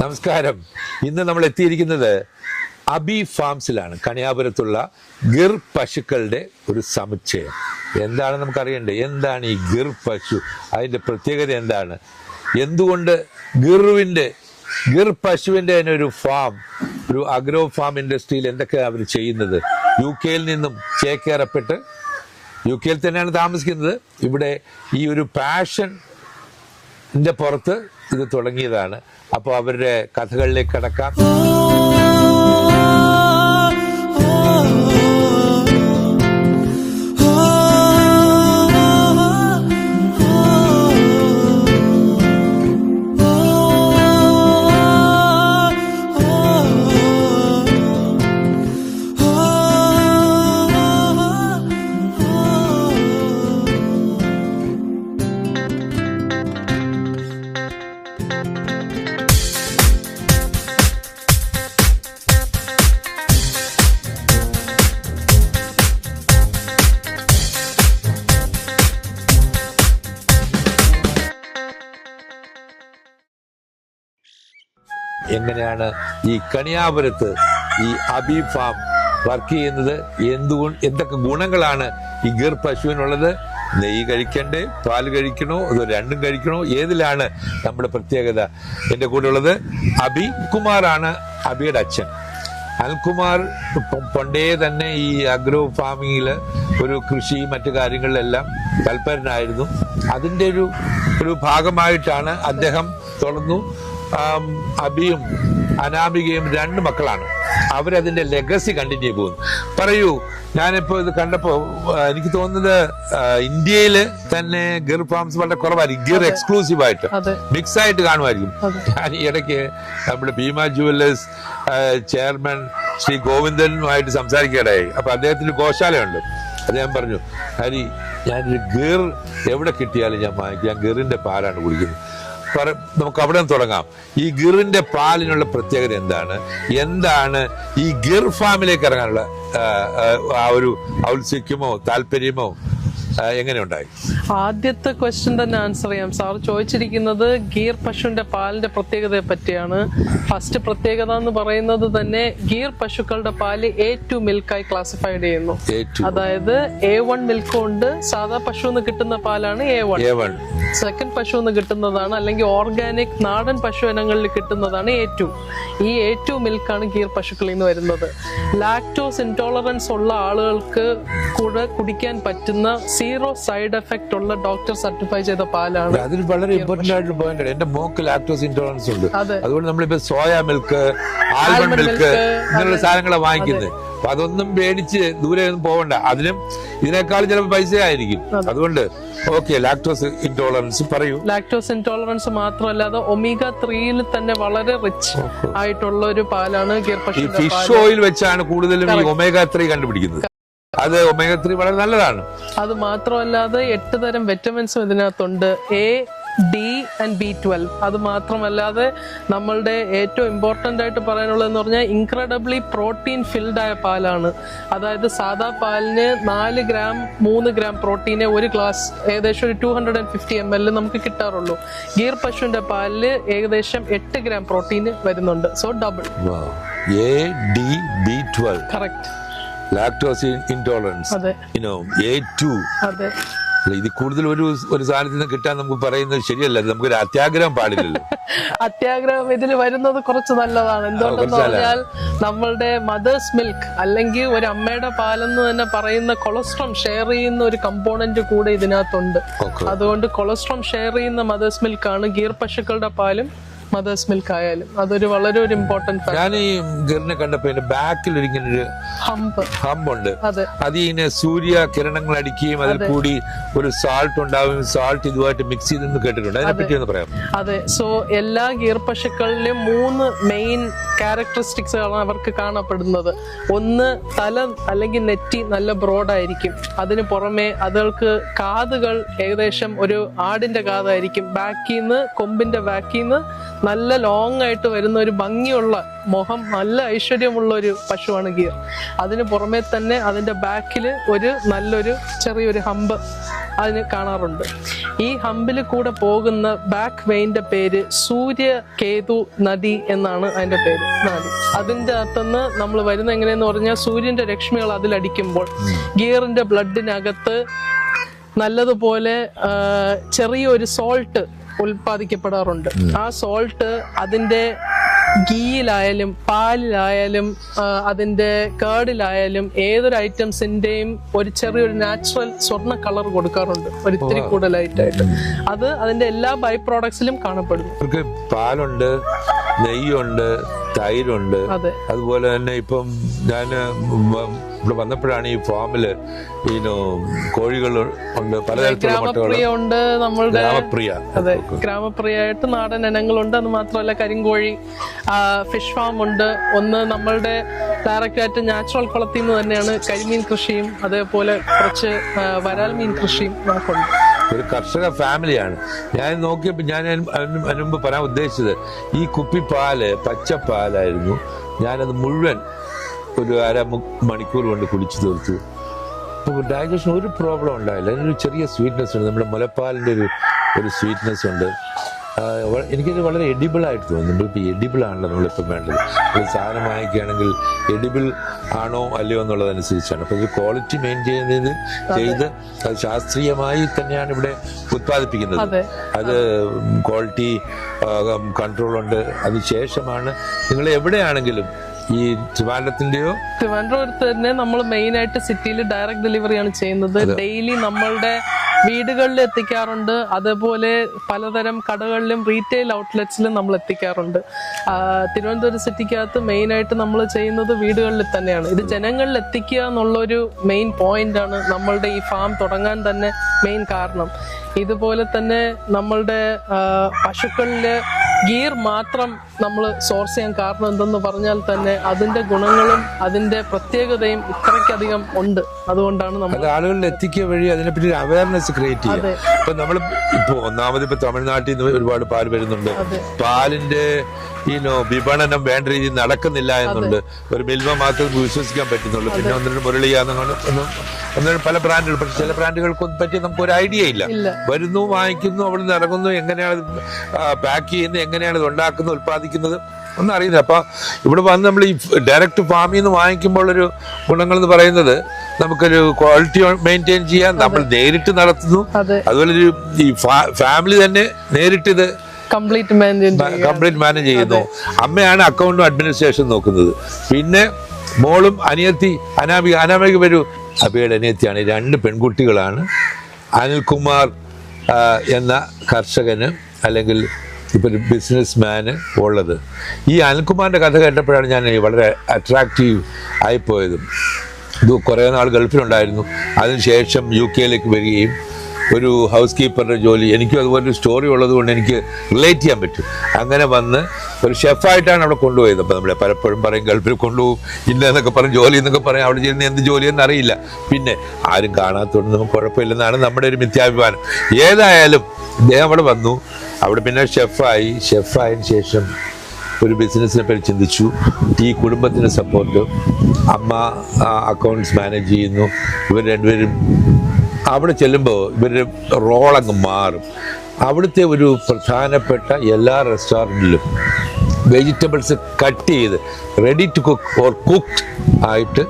നമസ്കാരം. ഇന്ന് നമ്മൾ എത്തിയിരിക്കുന്നത് അബി ഫാംസിലാണ്. കണിയാപുരത്തുള്ള ഗിർ പശുക്കളുടെ ഒരു സമുച്ചയം. എന്താണ് നമുക്കറിയണ്ടേ? എന്താണ് ഈ ഗിർ പശു? അതിൻ്റെ പ്രത്യേകത എന്താണ്? എന്തുകൊണ്ട് ഗിർ പശുവിൻ്റെ തന്നെ ഒരു ഫാം, ഒരു അഗ്രോ ഫാം ഇൻഡസ്ട്രിയിൽ എന്തൊക്കെയാണ് അവർ ചെയ്യുന്നത്? UK നിന്നും ചേക്കേറപ്പെട്ട് UK തന്നെയാണ് താമസിക്കുന്നത്. ഇവിടെ ഈ ഒരു പാഷൻ്റെ പുറത്ത് ഇത് തുടങ്ങിയതാണ്. അപ്പോൾ അവരുടെ കഥകളിലേക്ക് കടക്കാം. എങ്ങനെയാണ് ഈ കണിയാപുരത്ത് ഈ അബി ഫാം വർക്ക് ചെയ്യുന്നത്? എന്തൊക്കെ ഗുണങ്ങളാണ് ഈ ഗിർ പശുവിനുള്ളത്? നെയ്യ് കഴിക്കണ്ടേ? പാല് കഴിക്കണോ? അതോ രണ്ടും കഴിക്കണോ? ഏതിലാണ് നമ്മുടെ പ്രത്യേകത? എൻ്റെ കൂടെ ഉള്ളത് അബികുമാറാണ്, അബിയുടെ അച്ഛൻ. അനിൽകുമാർ പണ്ടേ തന്നെ ഈ അഗ്രോ ഫാമിങ്ങിൽ ഒരു കൃഷി മറ്റു കാര്യങ്ങളിലെല്ലാം തൽപരനായിരുന്നു. അതിൻ്റെ ഒരു ഭാഗമായിട്ടാണ് അദ്ദേഹം തുറന്നു. അബിയും അനാമികയും 2 മക്കളാണ്. അവരതിന്റെ ലെഗസി കണ്ടിന്യൂ പോകുന്നു. പറയൂ, ഞാനിപ്പോ ഇത് കണ്ടപ്പോ എനിക്ക് തോന്നുന്നത് ഇന്ത്യയില് തന്നെ ഗിർ ഫാംസ് വളരെ കുറവായിരിക്കും. ഗിർ എക്സ്ക്ലൂസീവ് ആയിട്ട് മിക്സ് ആയിട്ട് കാണുമായിരിക്കും. ഞാൻ ഈ ഇടയ്ക്ക് നമ്മുടെ ഭീമ ജുവല്ലേഴ്സ് ചെയർമാൻ ശ്രീ ഗോവിന്ദനുമായിട്ട് സംസാരിക്കാനായി. അപ്പൊ അദ്ദേഹത്തിന് ഗോശാലയുണ്ട്. അദ്ദേഹം പറഞ്ഞു, ഹരി, ഞാനൊരു ഗിർ എവിടെ കിട്ടിയാലും ഞാൻ വാങ്ങിക്കും. ഞാൻ ഗിറിന്റെ പാലാണ് കുടിക്കുന്നത്. നമുക്ക് അവിടെ നിന്ന് തുടങ്ങാം. ഈ ഗിറിന്റെ പാലിനുള്ള പ്രത്യേകത എന്താണ് ഈ ഗിർ ഫാമിലേക്ക് ഇറങ്ങാനുള്ള ആ ഒരു ഔത്സുക്യമോ താല്പര്യമോ എങ്ങനെ ഉണ്ടായി? ആദ്യത്തെ ക്വസ്റ്റ്യൻ തന്നെ ആൻസർ ചെയ്യാം. സാർ ചോദിച്ചിരിക്കുന്നത് ഗീർ പശുവിന്റെ പാലിന്റെ പ്രത്യേകതയെ പറ്റിയാണ്. ഫസ്റ്റ് പ്രത്യേകത എന്ന് പറയുന്നത് തന്നെ ഗീർ പശുക്കളുടെ പാല് A2 മിൽക്കായി ക്ലാസിഫൈഡ് ചെയ്യുന്നു. അതായത് A1 മിൽക്കും ഉണ്ട്. സാധാ പശുന്ന് കിട്ടുന്ന പാലാണ് A1. സെക്കൻഡ് പശുന്ന് കിട്ടുന്നതാണ്, അല്ലെങ്കിൽ ഓർഗാനിക് നാടൻ പശു ഇനങ്ങളിൽ കിട്ടുന്നതാണ് A2. ഈ A2 മിൽക്കാണ് ഗീർ പശുക്കളിൽ നിന്ന് വരുന്നത്. ലാക്ടോസ് ഇൻടോളറൻസ് ഉള്ള ആളുകൾക്ക് കൂടെ കുടിക്കാൻ പറ്റുന്ന 0 സൈഡ് എഫക്ട് ഉള്ള ഡോക്ടർ സർട്ടിഫൈ ചെയ്ത പാലാണ്. അതിൽ വളരെ ഇമ്പോർട്ടന്റ് ആയിട്ടുള്ള പോയിന്റ്. എന്റെ മോക്ക് ലാക്ടോസ് ഇൻടോളറൻസ് ഉണ്ട്. അതുകൊണ്ട് നമ്മളിപ്പോ സോയാ മിൽക്ക്, ആൽമണ്ട് മിൽക്ക് ഇങ്ങനെയുള്ള സാധനങ്ങളാണ് വാങ്ങിക്കുന്നത്. അപ്പൊ അതൊന്നും പേടിച്ച് ദൂരെ ഒന്നും പോകണ്ട. അതിനും ഇതിനേക്കാളും ചിലപ്പോൾ പൈസ ആയിരിക്കും. അതുകൊണ്ട് ലാക്ടോസ് ഇൻടോളറൻസ് പറയൂ. ലാക്ടോസ് ഇൻടോളറൻസ് മാത്രമല്ലാതെ ഒമേഗ 3 തന്നെ വളരെ റിച്ച് ആയിട്ടുള്ള ഒരു പാലാണ് ഗിർ പശു. ഫിഷ് ഓയിൽ വെച്ചാണ് കൂടുതലും ഈ ഒമേഗ 3 കണ്ടുപിടിക്കുന്നത്. അത് ഒമേഗ 3 വളരെ നല്ലതാണ്. അത് മാത്രമല്ലാതെ 8 തരം വിറ്റമിൻസും ഇതിനകത്തുണ്ട്. A, D and B12. അത് മാത്രമല്ലാതെ നമ്മളുടെ ഏറ്റവും ഇമ്പോർട്ടന്റ് ആയിട്ട് പറയാനുള്ളതെന്ന് പറഞ്ഞാൽ ഇൻക്രെഡിബ്ലി പ്രോട്ടീൻ ഫിൽഡ് ആയ പാലാണ്. അതായത് സാധാ പാലിന് 4 ഗ്രാം 3 ഗ്രാം പ്രോട്ടീനെ ഒരു ഗ്ലാസ് ഏകദേശം ഒരു 250 ml നമുക്ക് കിട്ടാറുള്ളൂ. ഗീർ പശുവിന്റെ പാലില് ഏകദേശം 8 ഗ്രാം പ്രോട്ടീൻ വരുന്നുണ്ട്. So double. A, D, B12. Correct. Lactose intolerance, A2. അതെ. ഇത് കൂടുതൽ ഒരു സാധനത്തിൽ നിന്ന് കിട്ടാൻ നമുക്ക് പറയുന്നത് ശരിയല്ല. നമുക്കൊരു അത്യാഗ്രഹം പാടില്ലല്ലോ. അത്യാഗ്രഹം ഇതിൽ വരുന്നത് കുറച്ച് നല്ലതാണ്. എന്തുകൊണ്ടെന്ന് പറഞ്ഞാൽ നമ്മളുടെ മദേഴ്സ് മിൽക്ക് അല്ലെങ്കിൽ ഒരു അമ്മയുടെ പാലെന്ന് തന്നെ പറയുന്ന കൊളസ്ട്രോം ഷെയർ ചെയ്യുന്ന ഒരു കമ്പോണന്റ് കൂടെ ഇതിനകത്തുണ്ട്. അതുകൊണ്ട് കൊളസ്ട്രോം ഷെയർ ചെയ്യുന്ന മദേഴ്സ് മിൽക്കാണ് ഗീർ പശുക്കളുടെ പാലും മദേഴ്സ് മിൽക്ക് ആയാലും. അതൊരു വളരെ ഒരു ഇമ്പോർട്ടന്റ്. ഞാൻ ഈ ഗിറിനെ കണ്ടപ്പോ എന്റെ ബാക്കിൽ ഒരു ഹമ്പ് ഉണ്ട്. അത് ഇങ്ങനെ സൂര്യ കിരണങ്ങൾ അടിക്കുകയും അതിൽ കൂടി ഒരു സാൾട്ട് ഉണ്ടാവും. സാൾട്ട് ഇതുമായിട്ട് മിക്സ് ചെയ്തെന്ന് കേട്ടിട്ടുണ്ട്. അതിനെപ്പറ്റി ഒന്ന് പറയാം. അതെ. സോ എല്ലാ ഗീർ പശുക്കളിലും 3 മെയിൻ ക്യാരക്ടറിസ്റ്റിക്സ് ആണ് അവർക്ക് കാണപ്പെടുന്നത്. ഒന്ന്, തല അല്ലെങ്കിൽ നെറ്റി നല്ല ബ്രോഡായിരിക്കും. അതിന് പുറമെ അതുകൾക്ക് കാതുകൾ ഏകദേശം ഒരു ആടിന്റെ കാതായിരിക്കും. ബാക്കിന്ന് കൊമ്പിന്റെ ബാക്കിന്ന് നല്ല ലോങ് ആയിട്ട് വരുന്ന ഒരു ഭംഗിയുള്ള മുഖം, നല്ല ഐശ്വര്യമുള്ള ഒരു പശുവാണ് ഗീർ. അതിന് പുറമെ തന്നെ അതിന്റെ ബാക്കിൽ ഒരു നല്ലൊരു ചെറിയൊരു ഹമ്പ് അതിന് കാണാറുണ്ട്. ഈ ഹമ്പിൽ കൂടെ പോകുന്ന ബാക്ക് വെയിന്റെ പേര് സൂര്യകേതു നദി എന്നാണ് അതിന്റെ പേര്, നദി. അതിന്റെ അകത്തുനിന്ന് നമ്മൾ വരുന്ന എങ്ങനെയെന്ന് പറഞ്ഞാൽ സൂര്യന്റെ രശ്മികൾ അതിലടിക്കുമ്പോൾ ഗീറിന്റെ ബ്ലഡിനകത്ത് നല്ലതുപോലെ ചെറിയൊരു സോൾട്ട് ഉൽപ്പാദിക്കപ്പെടാറുണ്ട്. ആ സോൾട്ട് അതിന്റെ ഗീയിലായാലും പാലിലായാലും അതിന്റെ കേർഡിലായാലും ഏതൊരു ഐറ്റംസിന്റെയും ഒരു ചെറിയൊരു നാച്ചുറൽ സ്വർണ്ണ കളർ കൊടുക്കാറുണ്ട്, ഒരു ഇത്തിരി കൂടുതലായിട്ടായിട്ട്. അത് അതിന്റെ എല്ലാ ബൈ പ്രോഡക്ട്സിലും കാണപ്പെടുന്നു. പാലുണ്ട്, നെയ്യുണ്ട്, തൈരുണ്ട്. അതുപോലെ തന്നെ ഇപ്പം ഞാൻ ഇവിടെ വന്നപ്പോഴാണ് ഈ ഫാമില് കോഴികൾ ഉണ്ട്, പലതരത്തിലുള്ള ഗ്രാമപ്രിയുണ്ട്, നമ്മളുടെ അതെ ഗ്രാമപ്രിയായിട്ട് നാടൻ ഇനങ്ങളുണ്ട്. അത് മാത്രമല്ല കരിങ്കോഴി, ഫിഷ് ഫാം ഉണ്ട്. ഒന്ന് നമ്മളുടെ ഡയറക്റ്റ് ആയിട്ട് നാച്ചുറൽ കുളത്തിൽ നിന്ന് തന്നെയാണ് കരിമീൻ കൃഷിയും അതേപോലെ കുറച്ച് വരാൽ മീൻ കൃഷിയും നമുക്കുണ്ട്. ഒരു കർഷക ഫാമിലിയാണ്. ഞാൻ നോക്കിയപ്പോൾ ഞാൻ അതിന് മുമ്പ് പറയാൻ ഉദ്ദേശിച്ചത് ഈ കുപ്പിപ്പാല് പച്ചപ്പാലായിരുന്നു. ഞാനത് മുഴുവൻ ഒരു മണിക്കൂർ കൊണ്ട് കുടിച്ചു തീർത്തു. അപ്പോൾ ഡൈജഷൻ ഒരു പ്രോബ്ലം ഉണ്ടായില്ല. അതിനൊരു ചെറിയ സ്വീറ്റ്നെസ് ഉണ്ട്, നമ്മുടെ മുലപ്പാലിൻ്റെ ഒരു സ്വീറ്റ്നെസ് ഉണ്ട്. എനിക്കത് വളരെ എഡിബിൾ ആയിട്ട് തോന്നുന്നു. നമ്മളിപ്പോൾ എഡിബിൾ ആണല്ലോ നമ്മളിപ്പം വേണ്ടത്. ഒരു സാധനം വാങ്ങിക്കുകയാണെങ്കിൽ എഡിബിൾ ആണോ അല്ലയോ എന്നുള്ളതനുസരിച്ചാണ്. അപ്പോൾ ഇത് ക്വാളിറ്റി മെയിൻറ്റെയിൻ ചെയ്ത് അത് ശാസ്ത്രീയമായി തന്നെയാണ് ഇവിടെ ഉത്പാദിപ്പിക്കുന്നത്. അത് ക്വാളിറ്റി കൺട്രോൾ ഉണ്ട്. അതിനുശേഷമാണ് നിങ്ങൾ എവിടെയാണെങ്കിലും ഈ ട്രിവാൻഡ്രത്ത് തന്നെ നമ്മൾ മെയിൻ ആയിട്ട് സിറ്റിയിൽ ഡയറക്റ്റ് ഡെലിവറിയാണ് ചെയ്യുന്നത്. ഡെയിലി നമ്മളുടെ വീടുകളിൽ എത്തിക്കാറുണ്ട്. അതേപോലെ പലതരം കടകളിലും റീറ്റെയിൽ ഔട്ട്ലെറ്റ്സിലും നമ്മൾ എത്തിക്കാറുണ്ട്. തിരുവനന്തപുരം സിറ്റിക്കകത്ത് മെയിൻ ആയിട്ട് നമ്മൾ ചെയ്യുന്നത് വീടുകളിൽ തന്നെയാണ്. ഇത് ജനങ്ങളിൽ എത്തിക്കുക എന്നുള്ളൊരു മെയിൻ പോയിന്റ് ആണ് നമ്മളുടെ ഈ ഫാം തുടങ്ങാൻ തന്നെ മെയിൻ കാരണം. ഇതുപോലെ തന്നെ നമ്മളുടെ പശുക്കളില് ഗീർ മാത്രം നമ്മൾ സോഴ്സ് ചെയ്യാൻ കാരണം എന്തെന്ന് പറഞ്ഞാൽ തന്നെ അതിന്റെ ഗുണങ്ങളും അതിന്റെ പ്രത്യേകതയും ഇത്രയ്ക്കധികം ഉണ്ട്. അതുകൊണ്ടാണ് നമ്മൾ ആളുകളിൽ എത്തിക്കുക വഴി അതിനെപ്പറ്റി ഒരു അവയർനെസ് ക്രിയേറ്റ് ചെയ്യുക. ഇപ്പൊ നമ്മൾ ഇപ്പൊ ഒന്നാമത് ഇപ്പൊ തമിഴ്നാട്ടിൽ നിന്ന് ഒരുപാട് പാൽ വരുന്നുണ്ട്. പാലിന്റെ വിപണനം വേണ്ട രീതിയിൽ നടക്കുന്നില്ല എന്നുണ്ട്. ഒരു മിൽമ മാത്രം വിശ്വസിക്കാൻ പറ്റുന്നുള്ളൂ. പിന്നെ ഒന്നിനും മുരളിയാന്ന് പല ബ്രാൻഡുകൾ, പക്ഷെ ചില ബ്രാൻഡുകൾക്കൊന്നും പറ്റി നമുക്ക് ഒരു ഐഡിയ ഇല്ല. വരുന്നു, വാങ്ങിക്കുന്നു, അവിടെ നിന്ന് ഇറങ്ങുന്നു, എങ്ങനെയാണ് പാക്ക് ചെയ്യുന്നത്, എങ്ങനെയാണ് ഇത് ഉണ്ടാക്കുന്നത്, ഉത്പാദിക്കുന്നത് ഒന്നും അറിയില്ല. അപ്പൊ ഇവിടെ വന്ന് നമ്മൾ ഈ ഡയറക്റ്റ് ഫാമിൽ നിന്ന് വാങ്ങിക്കുമ്പോൾ ഒരു ഗുണങ്ങൾ എന്ന് പറയുന്നത് നമുക്കൊരു ക്വാളിറ്റി മെയിൻറ്റെയിൻ ചെയ്യാൻ നമ്മൾ നേരിട്ട് നടത്തുന്നു. അതുപോലെ ഈ ഫാമിലി തന്നെ നേരിട്ട് ഇത് കംപ്ലീറ്റ് മാനേജ് ചെയ്യുന്നു. അമ്മയാണ് അക്കൗണ്ടും അഡ്മിനിസ്ട്രേഷൻ നോക്കുന്നത്. പിന്നെ മോളും അനിയത്തി അനാമിക വരൂ, അബിയുടെ അനിയത്തിയാണ്. 2 പെൺകുട്ടികളാണ്. അനിൽകുമാർ എന്ന കർഷകന് അല്ലെങ്കിൽ ഇപ്പൊ ഒരു ബിസിനസ് മാന് ഉള്ളത്. ഈ അനിൽകുമാറിന്റെ കഥ കേട്ടപ്പോഴാണ് ഞാൻ വളരെ അട്രാക്റ്റീവ് ആയിപ്പോയതും. ഇത് കുറേ നാൾ ഗൾഫിലുണ്ടായിരുന്നു. അതിനുശേഷം UK വരികയും ഒരു ഹൗസ് കീപ്പറുടെ ജോലി, എനിക്കും അതുപോലൊരു സ്റ്റോറി ഉള്ളത് കൊണ്ട് എനിക്ക് റിലേറ്റ് ചെയ്യാൻ പറ്റും. അങ്ങനെ വന്ന് ഒരു ഷെഫായിട്ടാണ് അവിടെ കൊണ്ടുപോയത്. അപ്പോൾ നമ്മളെ പലപ്പോഴും പറയും ഗൾഫിൽ കൊണ്ടുപോകും ഇന്നൊക്കെ പറയും, ജോലി എന്നൊക്കെ പറയും. അവിടെ ചെയ്യുന്ന എന്ത് ജോലിയെന്ന് അറിയില്ല. പിന്നെ ആരും കാണാത്തതുകൊണ്ട് നമുക്ക് കുഴപ്പമില്ലെന്നാണ് നമ്മുടെ ഒരു മിഥ്യാഭിമാനം. ഏതായാലും ഇദ്ദേഹം അവിടെ വന്നു. അവിടെ പിന്നെ ഷെഫായതിനു ശേഷം ഒരു ബിസിനസ്സിനെ പറ്റി ചിന്തിച്ചു. ഈ കുടുംബത്തിൻ്റെ സപ്പോർട്ട്, അമ്മ അക്കൗണ്ട്സ് മാനേജ് ചെയ്യുന്നു. ഇവർ രണ്ടുപേരും അവിടെ ചെല്ലുമ്പോൾ ഇവരുടെ റോളങ്ങ് മാറും. അവിടുത്തെ ഒരു പ്രധാനപ്പെട്ട എല്ലാ റെസ്റ്റോറൻറ്റിലും വെജിറ്റബിൾസ് കട്ട് ചെയ്ത് ready to cook or cooked ആയിട്ട്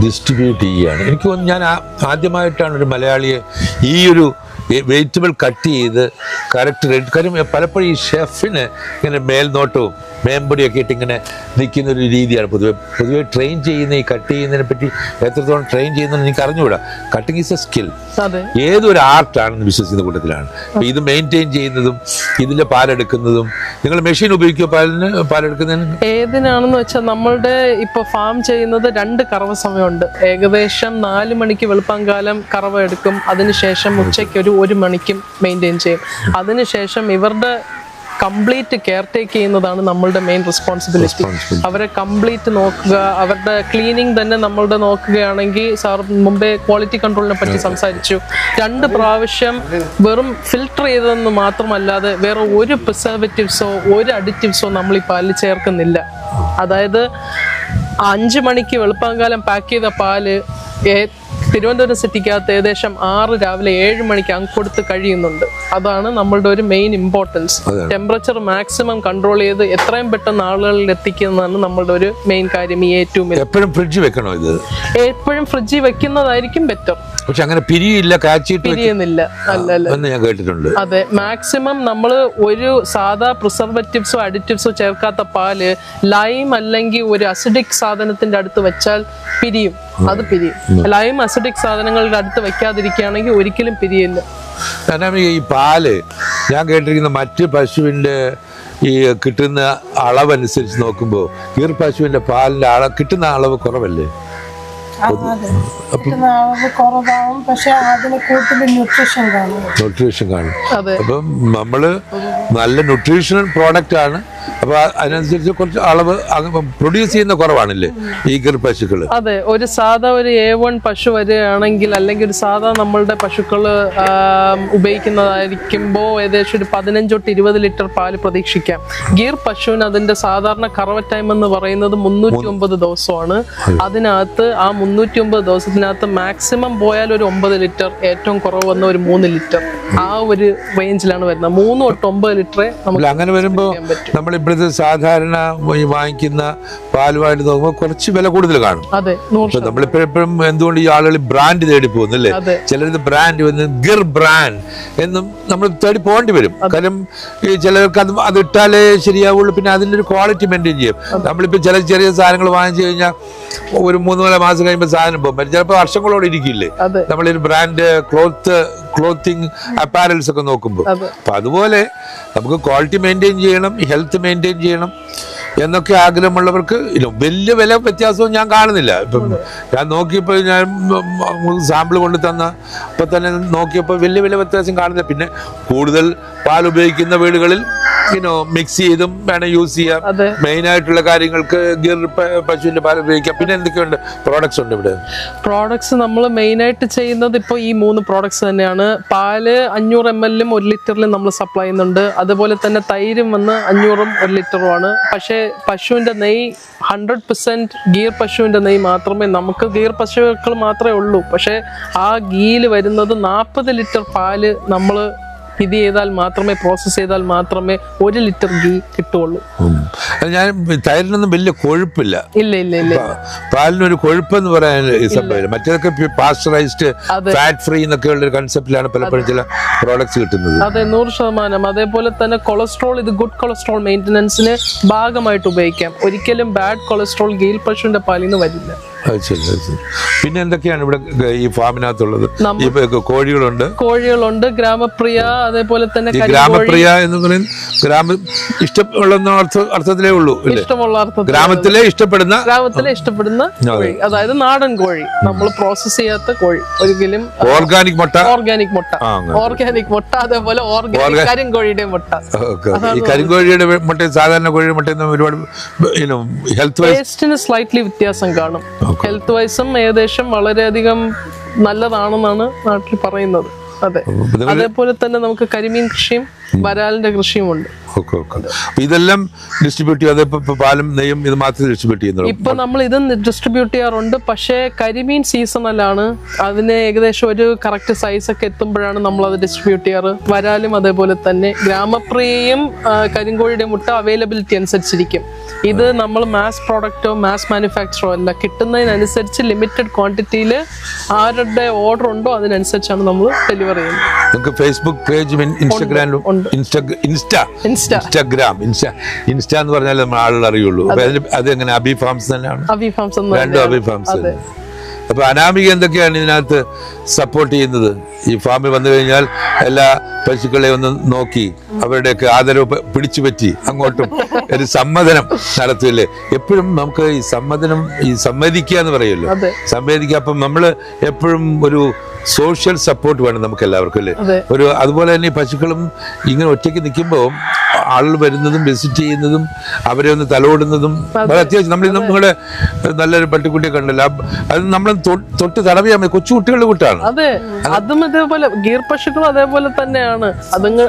ഡിസ്ട്രിബ്യൂട്ട് ചെയ്യുകയാണ്. എനിക്ക് തോന്നുന്നു ഞാൻ ആദ്യമായിട്ടാണ് ഒരു മലയാളിയെ ഈ ഒരു വെജിറ്റബിൾ കട്ട് ചെയ്ത് കറക്റ്റ് റെഡി. കാര്യം പലപ്പോഴും ഈ ഷെഫിന് ഇങ്ങനെ മേൽനോട്ടവും മേമ്പൊടിയൊക്കെ ഇട്ട് ഇങ്ങനെ നിൽക്കുന്ന ഒരു രീതിയാണ് പൊതുവെ ട്രെയിൻ ചെയ്യുന്ന ഈ കട്ട് ചെയ്യുന്നതിനെ പറ്റി എത്രത്തോളം ട്രെയിൻ ചെയ്യുന്നതെന്ന് എനിക്ക് അറിഞ്ഞുകൂടാ. Cutting is A skill. ഏതൊരു ആർട്ടാണെന്ന് വിശ്വസിക്കുന്ന കൂട്ടത്തിലാണ്. ഇത് മെയിൻറ്റെയിൻ ചെയ്യുന്നതും ഇതിന്റെ പാലെടുക്കുന്നതും. നിങ്ങൾ മെഷീൻ ഉപയോഗിക്കുക പാലെടുക്കുന്നതിന്? ഏതിനാണെന്ന് വെച്ചാൽ നമ്മളുടെ ഇപ്പൊ ഫാം ചെയ്യുന്നത് 2 കറവ സമയമുണ്ട്. ഏകദേശം 4 മണിക്ക് വെളുപ്പാങ്കാലം കറവ എടുക്കും. അതിനുശേഷം ഉച്ചയ്ക്ക് ഒരു 1 മണിക്കും മെയിൻറ്റെയിൻ ചെയ്യും. അതിനുശേഷം ഇവരുടെ കംപ്ലീറ്റ് കെയർ ടേക്ക് ചെയ്യുന്നതാണ് നമ്മളുടെ മെയിൻ റെസ്പോൺസിബിലിറ്റി. അവരെ കംപ്ലീറ്റ് നോക്കുക, അവരുടെ ക്ലീനിങ് തന്നെ നമ്മളുടെ നോക്കുകയാണെങ്കിൽ, സാർ മുമ്പേ ക്വാളിറ്റി കൺട്രോളിനെ പറ്റി സംസാരിച്ചു, 2 പ്രാവശ്യം വെറും ഫിൽട്ടർ ചെയ്തതെന്ന് മാത്രമല്ലാതെ വേറെ ഒരു പ്രിസർവേറ്റീവ്സോ ഒരു അഡിറ്റീവ്സോ നമ്മൾ ഈ പാലിൽ ചേർക്കുന്നില്ല. അതായത് 5 മണിക്ക് വെളുപ്പാങ്കാലം പാക്ക് ചെയ്ത പാല് തിരുവനന്തപുരം സിറ്റിക്കകത്ത് ഏകദേശം 6 രാവിലെ 7 മണിക്ക് കൊടുത്ത് കഴിയുന്നുണ്ട്. അതാണ് നമ്മളുടെ ഒരു main importance. Temperature maximum control ചെയ്ത് എത്രയും പെട്ടെന്ന് ആളുകളിൽ എത്തിക്കുന്നതാണ് നമ്മളുടെ ഒരു മെയിൻ കാര്യം. ഈ ഏറ്റവും എപ്പോഴും ഫ്രിഡ്ജ് വെക്കണോ? ഇത് എപ്പോഴും ഫ്രിഡ്ജിൽ വെക്കുന്നതായിരിക്കും ബെറ്റർ. പക്ഷെ അങ്ങനെ പിരിയില്ല, പിരിയുന്നില്ല. അല്ല, ഞാൻ കേട്ടിട്ടുണ്ട്. അതെ, മാക്സിമം നമ്മൾ ഒരു സാധാ പ്രിസർവേറ്റീവ്സോ അഡിറ്റീവ്സോ ചേർക്കാത്ത പാല് ലൈം അല്ലെങ്കിൽ ഒരു അസിഡിക് സാധനത്തിന്റെ അടുത്ത് വെച്ചാൽ പിരിയും. അത് പിരിയും. ലൈം അസിഡിക് സാധനങ്ങളുടെ അടുത്ത് വെക്കാതിരിക്കുകയാണെങ്കിൽ ഒരിക്കലും പിരിയില്ല. ഈ പാല് ഞാൻ കേട്ടിരിക്കുന്ന മറ്റ് പശുവിന്റെ ഈ കിട്ടുന്ന അളവനുസരിച്ച് നോക്കുമ്പോൾ ഗീർ പശുവിന്റെ പാലിന്റെ കിട്ടുന്ന അളവ് കുറവല്ലേ? കുറവാകും, പക്ഷെ അതിന് കൂടുതൽ ന്യൂട്രീഷൻ കാണും. അപ്പം നമ്മള് നല്ല ന്യൂട്രീഷണൽ പ്രോഡക്റ്റ് ആണ്. അപ്പൊ അതിനനുസരിച്ച് കുറച്ച് അളവ് പ്രൊഡ്യൂസ് ചെയ്യുന്ന കുറവാണല്ലേ ഈ ഗിർ പശുക്കള്? അതെ, ഒരു സാധാ ഒരു A1 പശു വരികയാണെങ്കിൽ, അല്ലെങ്കിൽ ഒരു സാധാ നമ്മളുടെ പശുക്കള് ഉപയോഗിക്കുന്നതായിരിക്കുമ്പോൾ ഏകദേശം ഒരു 15 തൊട്ട് 20 ലിറ്റർ പാല് പ്രതീക്ഷിക്കാം. ഗീർ പശുവിന് അതിന്റെ സാധാരണ കറവ ടൈം എന്ന് പറയുന്നത് 309 ദിവസമാണ്. അതിനകത്ത് ആ 309 ദിവസത്തിനകത്ത് മാക്സിമം പോയാൽ ഒരു 9 ലിറ്റർ, ഏറ്റവും കുറവ് വന്ന ഒരു 3 ലിറ്റർ, ആ ഒരു റേഞ്ചിലാണ് വരുന്നത്. 3 തൊട്ട് 9 ലിറ്ററെ നമുക്ക് അങ്ങനെ വരുമ്പോൾ നമ്മൾ ഇപ്പോഴത്തെ സാധാരണ ഈ വാങ്ങിക്കുന്ന പാലുമായിട്ട് നോക്കുമ്പോൾ കുറച്ച് വില കൂടുതൽ കാണും. നമ്മളിപ്പോഴും എന്തുകൊണ്ട് ഈ ആളുകൾ ബ്രാൻഡ് തേടി പോകുന്നല്ലേ? ചിലത് ബ്രാൻഡ് വന്ന് ഗിർ ബ്രാൻഡ് എന്നും നമ്മൾ തേടി പോകേണ്ടി വരും. കാരണം ഈ ചിലർക്ക് അത് ഇട്ടാലേ ശരിയാവുള്ളൂ. പിന്നെ അതിൻ്റെ ഒരു ക്വാളിറ്റി മെയിൻറ്റെയിൻ ചെയ്യും. നമ്മളിപ്പോൾ ചില ചെറിയ സാധനങ്ങൾ വാങ്ങിച്ചു കഴിഞ്ഞാൽ ഒരു 3-4 മാസം കഴിയുമ്പോൾ സാധനം പോകും. ചിലപ്പോൾ വർഷങ്ങളോടെ ഇരിക്കില്ലേ നമ്മളൊരു ബ്രാൻഡ് ക്ലോത്തിങ് അപ്പാരൽസ് ഒക്കെ നോക്കുമ്പോൾ. അപ്പൊ അതുപോലെ നമുക്ക് ക്വാളിറ്റി മെയിൻറ്റെയിൻ ചെയ്യണം, ഹെൽത്ത് മെയിൻറ്റെയിൻ ചെയ്യണം എന്നൊക്കെ ആഗ്രഹമുള്ളവർക്ക് വലിയ വില വ്യത്യാസവും ഞാൻ കാണുന്നില്ല. ഇപ്പം ഞാൻ നോക്കിയപ്പോൾ, ഞാൻ സാമ്പിൾ കൊണ്ട് തന്ന ഇപ്പൊ തന്നെ നോക്കിയപ്പോൾ വലിയ വില വ്യത്യാസം കാണുന്നില്ല. പിന്നെ കൂടുതൽ പാൽ ഉപയോഗിക്കുന്ന വീടുകളിൽ മിക്സ് ചെയ്തും വേണം യൂസ് ചെയ്യാം. മെയിൻ ആയിട്ടുള്ള കാര്യങ്ങൾക്ക് ഗിർ പശുവിന്റെ പാൽ ഉപയോഗിക്കാം. പിന്നെ എന്തൊക്കെയുണ്ട് പ്രോഡക്ട്സ് ഉണ്ട് ഇവിടെ? പ്രോഡക്ട്സ് നമ്മൾ മെയിൻ ആയിട്ട് ചെയ്യുന്നത് ഇപ്പോൾ ഈ 3 പ്രോഡക്ട്സ് തന്നെയാണ്. പാല് 500 ml 1 ലിറ്ററിലും നമ്മൾ സപ്ലൈ ചെയ്യുന്നുണ്ട്. അതുപോലെ തന്നെ തൈരും വന്ന് 500 1 ലിറ്ററുമാണ്. പക്ഷേ പശുവിന്റെ നെയ്യ് 100% ഗീർ പശുവിന്റെ നെയ്യ് മാത്രമേ, നമുക്ക് ഗീർ പശുക്കൾ മാത്രമേ ഉള്ളൂ. പക്ഷെ ആ ഗീയിൽ വരുന്നത് 40 ലിറ്റർ പാല് നമ്മൾ ഇത് ചെയ്താൽ മാത്രമേ, പ്രോസസ് ചെയ്താൽ മാത്രമേ 1 ലിറ്റർ ഗീ കിട്ടുള്ളൂ. ഞാൻ തൈരിനൊന്നും വലിയ കൊഴുപ്പില്ല. ഇല്ല. പാലിനൊരു കൊഴുപ്പെന്ന് പറയാൻ സംഭവമില്ല. മറ്റേതൊക്കെ പാസ്ചറൈസ്ഡ്, ഫാറ്റ് ഫ്രീ എന്നൊക്കെ ഉള്ള ഒരു കൺസെപ്റ്റിലാണ് പലപ്പോഴും ചില പ്രോഡക്ട്സ് കിട്ടുന്നത്. അതെ, 100%. അതേപോലെ തന്നെ കൊളസ്ട്രോൾ, ഇത് ഗുഡ് കൊളസ്ട്രോൾ മെയിൻ്റനൻസിന് ഭാഗമായിട്ട് ഉപയോഗിക്കാം. ഒരിക്കലും ബാഡ് കൊളസ്ട്രോൾ ഗീൽ പശുവിന്റെ പാലിൽ നിന്ന് വരില്ല. പിന്നെ എന്തൊക്കെയാണ് ഇവിടെ ഈ ഫാമിനകത്തുള്ളത്? കോഴികളുണ്ട്, ഗ്രാമപ്രിയ, അതേപോലെ തന്നെ ഗ്രാമപ്രിയ എന്ന് പറയുന്നത് ഇഷ്ടമുള്ള അർത്ഥത്തിലേ ഉള്ളൂ. ഇഷ്ടമുള്ള അർത്ഥത്തിൽ ഗ്രാമത്തിലെ ഇഷ്ടപ്പെടുന്ന കോഴി, അതായത് നാടൻ കോഴി, നമ്മൾ പ്രോസസ് ചെയ്യാത്ത കോഴി. ഒരിക്കലും ഓർഗാനിക് മുട്ട, അതേപോലെ ഓർഗാനിക് കരിങ്കോഴിയുടെ മുട്ട. ഈ കരിങ്കോഴിയുടെ മുട്ടയും സാധാരണ കോഴിയുടെ മുട്ടയും ഒരുപാട് ഹെൽത്ത് ടേസ്റ്റിന് സ്ലൈറ്റ്ലി വ്യത്യാസം കാണും. ഹെൽത്ത് വൈസും ഏകദേശം വളരെയധികം നല്ലതാണെന്നാണ് നാട്ടിൽ പറയുന്നത്. അതെ, അതേപോലെ തന്നെ നമുക്ക് കരിമീൻ കൃഷിയും വരാലിന്റെ കൃഷിയുമുണ്ട്. ഇതെല്ലാം ഡിസ്ട്രിബ്യൂട്ട് ചെയ്യാതെ പാലും നെയ്യും ഇത് മാത്രമേ ഡിസ്ട്രിബ്യൂട്ട് ചെയ്യുന്നുള്ളൂ. ഇപ്പൊ നമ്മൾ ഇത് ഡിസ്ട്രിബ്യൂട്ട് ചെയ്യാറുണ്ട്. പക്ഷേ കരിമീൻ സീസണലാണ്. അതിന് ഏകദേശം ഒരു കറക്റ്റ് സൈസ് ഒക്കെ എത്തുമ്പോഴാണ് നമ്മൾ അത് ഡിസ്ട്രിബ്യൂട്ട് ചെയ്യാറ്. വരാലും അതേപോലെ തന്നെ. ഗ്രാമപ്രിയയും കരിങ്കോഴിയുടെ മുട്ട അവൈലബിലിറ്റി അനുസരിച്ചിരിക്കും. ഇത് നമ്മൾ മാസ് പ്രോഡക്റ്റോ മാസ് മാനുഫാക്ചറോ അല്ല, കിട്ടുന്നതിനനുസരിച്ച് ലിമിറ്റഡ് ക്വാണ്ടിറ്റിയിൽ ആരുടെ ഓർഡർ ഉണ്ടോ അതിനനുസരിച്ചാണ് നമ്മൾ ഡെലിവർ ചെയ്യുന്നത്. ഫേസ്ബുക്ക് പേജും ഇൻസ്റ്റാഗ്രാമിലും ഇൻസ്റ്റ എന്ന് പറഞ്ഞാൽ നമ്മൾ ആളുകൾ അറിയുള്ളൂ. അത് എങ്ങനെ അബി ഫാംസ് തന്നെയാണ്? രണ്ടും അബി ഫാംസ്. അപ്പൊ അനാമിക എന്തൊക്കെയാണ് ഇതിനകത്ത് സപ്പോർട്ട് ചെയ്യുന്നത്? ഈ ഫാമിൽ വന്നു കഴിഞ്ഞാൽ എല്ലാ പശുക്കളെ ഒന്ന് നോക്കി അവരുടെയൊക്കെ ആദരവ് പിടിച്ചു പറ്റി അങ്ങോട്ടും ഒരു സമ്മതനം നടത്തില്ലേ? എപ്പോഴും നമുക്ക് ഈ സമ്മതിക്കുക എന്ന് പറയുമല്ലോ, സമ്മതിക്കുക. അപ്പം നമ്മള് എപ്പോഴും ഒരു സോഷ്യൽ സപ്പോർട്ട് വേണം നമുക്ക് എല്ലാവർക്കും അല്ലേ. അതെ. അതുപോലെ തന്നെ ഈ പശുക്കളും ഇങ്ങനെ ഒറ്റയ്ക്ക് നിൽക്കുമ്പോൾ ആളുകൾ വരുന്നതും വിസിറ്റ് ചെയ്യുന്നതും അവരെ ഒന്ന് തലോടുന്നതും വളരെ അത്യാവശ്യം. നിങ്ങളുടെ നല്ലൊരു പട്ടിക്കുട്ടിയെ കണ്ടല്ലോ, അത് നമ്മൾ തൊട്ട് തടവിയാൽ മതി. കൊച്ചു കുട്ടികളുടെ കൂട്ടാണ്. അതെ, അതും ഇതേപോലെ ഗീർ പശുക്കളും അതേപോലെ തന്നെയാണ്.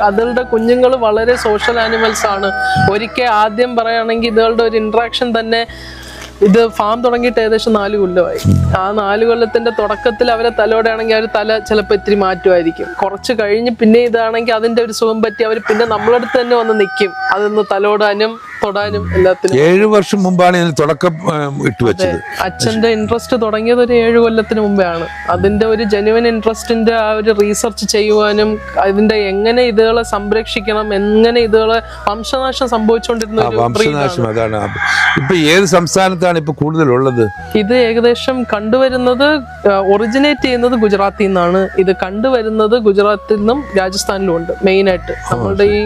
അതുങ്ങളുടെ കുഞ്ഞുങ്ങൾ വളരെ സോഷ്യൽ ആനിമൽസ് ആണ്. ഒരിക്കൽ ആദ്യം പറയുകയാണെങ്കിൽ ഇതുകളുടെ ഒരു ഇന്ററാക്ഷൻ തന്നെ, ഇത് ഫാം തുടങ്ങിയിട്ട് ഏകദേശം 4 കൊല്ലമായി. ആ 4 കൊല്ലത്തിന്റെ തുടക്കത്തിൽ അവരെ തലോടെയാണെങ്കിൽ അവർ തല ചിലപ്പോൾ ഇത്തിരി മാറ്റുമായിരിക്കും. കുറച്ച് കഴിഞ്ഞ് പിന്നെ ഇതാണെങ്കിൽ അതിന്റെ ഒരു സുഖം പറ്റി അവർ പിന്നെ നമ്മളടുത്ത് തന്നെ വന്ന് നിൽക്കും, അതൊന്ന് തലോടാനും തൊടാനും എല്ലാത്തിനും. 7 വർഷം മുമ്പാണ് ഇതിന് തുടക്കം ഇട്ടുവെച്ചത്. അച്ഛന്റെ ഇൻട്രസ്റ്റ് തുടങ്ങിയത് ഒരു 7 കൊല്ലത്തിന് മുമ്പാണ്. അതിന്റെ ഒരു ജെന്യുവൻ ഇൻട്രസ്റ്റിന്റെ ആ ഒരു റീസർച്ച് ചെയ്യുവാനും അതിന്റെ എങ്ങനെ ഇതുകളെ സംരക്ഷിക്കണം, എങ്ങനെ ഇതുകളെ വംശനാശം സംഭവിച്ചുകൊണ്ടിരുന്ന ഒരു വംശനാശം. അതാണ് ഇപ്പൊ ഏത് സംസ്ഥാനത്താണ് ഇപ്പൊ കൂടുതലുള്ളത്? ഇത് ഏകദേശം കണ്ടുവരുന്നത് ഒറിജിനേറ്റ് ചെയ്യുന്നത് ഗുജറാത്തിൽ നിന്നാണ്. ഇത് കണ്ടുവരുന്നത് ഗുജറാത്തിൽ നിന്നും രാജസ്ഥാനിലും ഉണ്ട് മെയിൻ ആയിട്ട്. നമ്മളുടെ ഈ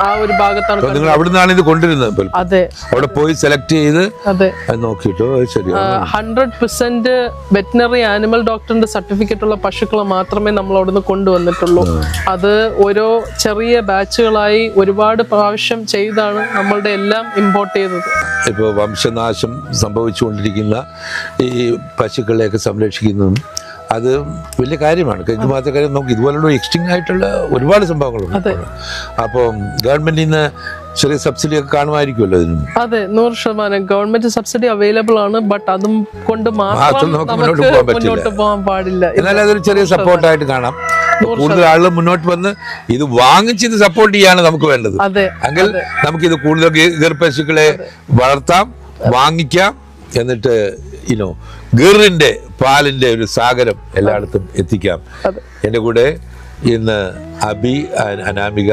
ആ ഒരു ഭാഗത്താണ്. നിങ്ങൾ അവിടെ നിന്നാണ് ഇത് കൊണ്ടുവരുന്നത്? അതെ, അവിടെ പോയി സെലക്ട് ചെയ്ത് അതെ നോക്കിട്ടോ. ശരി, 100% വെറ്റിനറി ആനിമൽ ഡോക്ടറിന്റെ സർട്ടിഫിക്കറ്റ് ഉള്ള പശുക്കളെ മാത്രമേ നമ്മൾ അവിടുന്ന് കൊണ്ടുവന്നിട്ടുള്ളൂ. അത് ഓരോ ചെറിയ ബാച്ചുകളായി ഒരുപാട് പ്രാവശ്യം ചെയ്താണ് നമ്മളുടെ എല്ലാം ഇമ്പോർട്ട് ചെയ്തത്. ഇപ്പോൾ വംശനാശം സംഭവിച്ചുകൊണ്ടിരിക്കുന്ന ഈ പശുക്കളെയൊക്കെ സംരക്ഷിക്കുന്നതും അത് വലിയ കാര്യമാണ്. ഇത് മാത്രം കാര്യം, നമുക്ക് ഇതുപോലുള്ള എക്സ്റ്റിങ് ആയിട്ടുള്ള ഒരുപാട് സംഭവങ്ങളുണ്ട്. അപ്പോൾ ഗവൺമെന്റിൽ നിന്ന് ചെറിയ സബ്സിഡി ഒക്കെ കാണുമായിരിക്കുമല്ലോ ഇതിന്? അതെ, 100% ഗവൺമെന്റ് സബ്സിഡി അവൈലബിൾ ആണ്. ബട്ട് അതും കൊണ്ട് മാത്രം നമുക്ക് മുന്നോട്ട് പോകാൻ പാടില്ല. എന്നാൽ അതൊരു ചെറിയ സപ്പോർട്ടായിട്ട് കാണാം. കൂടുതൽ ആളുകൾ മുന്നോട്ട് വന്ന് ഇത് വാങ്ങിച്ച് ഇത് സപ്പോർട്ട് ചെയ്യാണ് നമുക്ക് വേണ്ടത്. എങ്കിൽ നമുക്കിത് കൂടുതൽ ഗീർ പശുക്കളെ വളർത്താം, വാങ്ങിക്കാം, എന്നിട്ട് ഗീറിന്റെ പാലിന്റെ ഒരു സാഗരം എല്ലായിടത്തും എത്തിക്കാം. എൻ്റെ കൂടെ ഇന്ന് അബി, അനാമിക.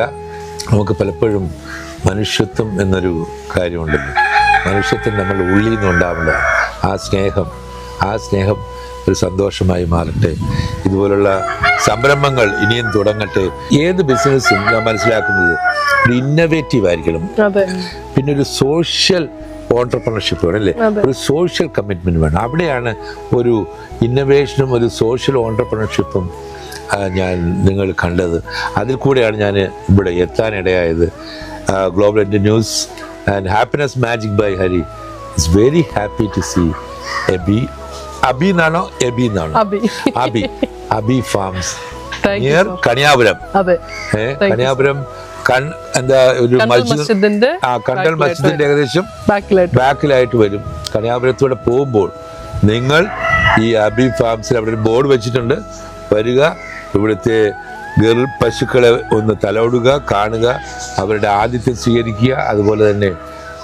നമുക്ക് പലപ്പോഴും മനുഷ്യത്വം എന്നൊരു കാര്യമുണ്ടല്ലോ. മനുഷ്യത്വം നമ്മുടെ ഉള്ളിൽ നിന്നുണ്ടാവേണ്ട ആ സ്നേഹം ഒരു സന്തോഷമായി മാറട്ടെ. ഇതുപോലുള്ള സംരംഭങ്ങൾ ഇനിയും തുടങ്ങട്ടെ. ഏത് ബിസിനസ്സും ഞാൻ മനസ്സിലാക്കുന്നത് ഒരു ഇന്നോവേറ്റീവ് ആയിരിക്കണം, പിന്നെ ഒരു സോഷ്യൽ ഓൺട്രപ്രണർഷിപ്പ് വേണം അല്ലേ, ഒരു സോഷ്യൽ കമ്മിറ്റ്മെന്റ് വേണം. അവിടെയാണ് ഒരു ഇന്നോവേഷനും ഒരു സോഷ്യൽ ഓൺട്രപ്രണർഷിപ്പും ഞാൻ നിങ്ങൾ കണ്ടത്. അതിൽ കൂടെയാണ് ഞാൻ ഇവിടെ എത്താനിടയായത്. Global Indian news and happiness magic by Hari is very happy to see Abi എന്നാണോ എബി എന്നാണോ? Abi farms near Kaniyapuram. കണിയാപുരം എന്താ ഒരു കണ്ടൽ മസ്ജിദിന്റെ ഏകദേശം ബാക്കിലായിട്ട് വരും. കണിയാപുരത്തൂടെ പോകുമ്പോൾ നിങ്ങൾ ഈ അബി ഫാംസിൽ അവിടെ ഒരു ബോർഡ് വെച്ചിട്ടുണ്ട്. വരിക, ഇവിടുത്തെ ഗീർ പശുക്കളെ ഒന്ന് തലോടുക, കാണുക, അവരുടെ ആതിഥ്യം സ്വീകരിക്കുക. അതുപോലെ തന്നെ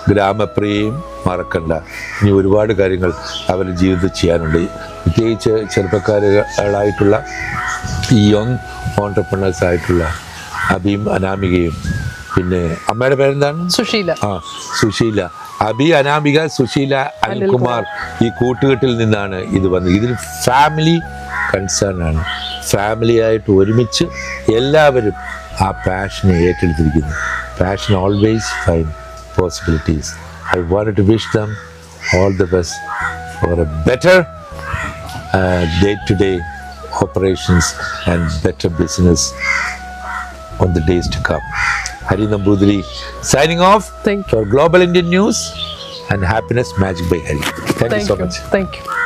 ഗ്രാമപ്രിയയും മറക്കണ്ട. ഇനി ഒരുപാട് കാര്യങ്ങൾ അവരുടെ ജീവിതത്തിൽ ചെയ്യാനുണ്ട്. പ്രത്യേകിച്ച് ചെറുപ്പക്കാരായിട്ടുള്ള ഈ യങ് ഓൺട്രപ്രണേഴ്സ് ആയിട്ടുള്ള അബിയും അനാമികയും, പിന്നെ അമ്മയുടെ പേരെന്താണ്? സുശീല. സുശീല. അബി, അനാമിക, സുശീല, അനിൽകുമാർ. ഈ കൂട്ടുകെട്ടിൽ നിന്നാണ് ഇത് വന്നത്. ഇതൊരു ഫാമിലി കൺസേൺ ആണ്. ഫാമിലിയായിട്ട് ഒരുമിച്ച് എല്ലാവരും ആ പാഷനെ ഏറ്റെടുത്തിരിക്കുന്നു. Passion always find possibilities. I wanted to wish them all the best for a better day-to-day operations and better business on the days to come. Hari Nambudiri signing off for Global Indian News and Happiness Magic by Hari. Thank you so much. Thank you.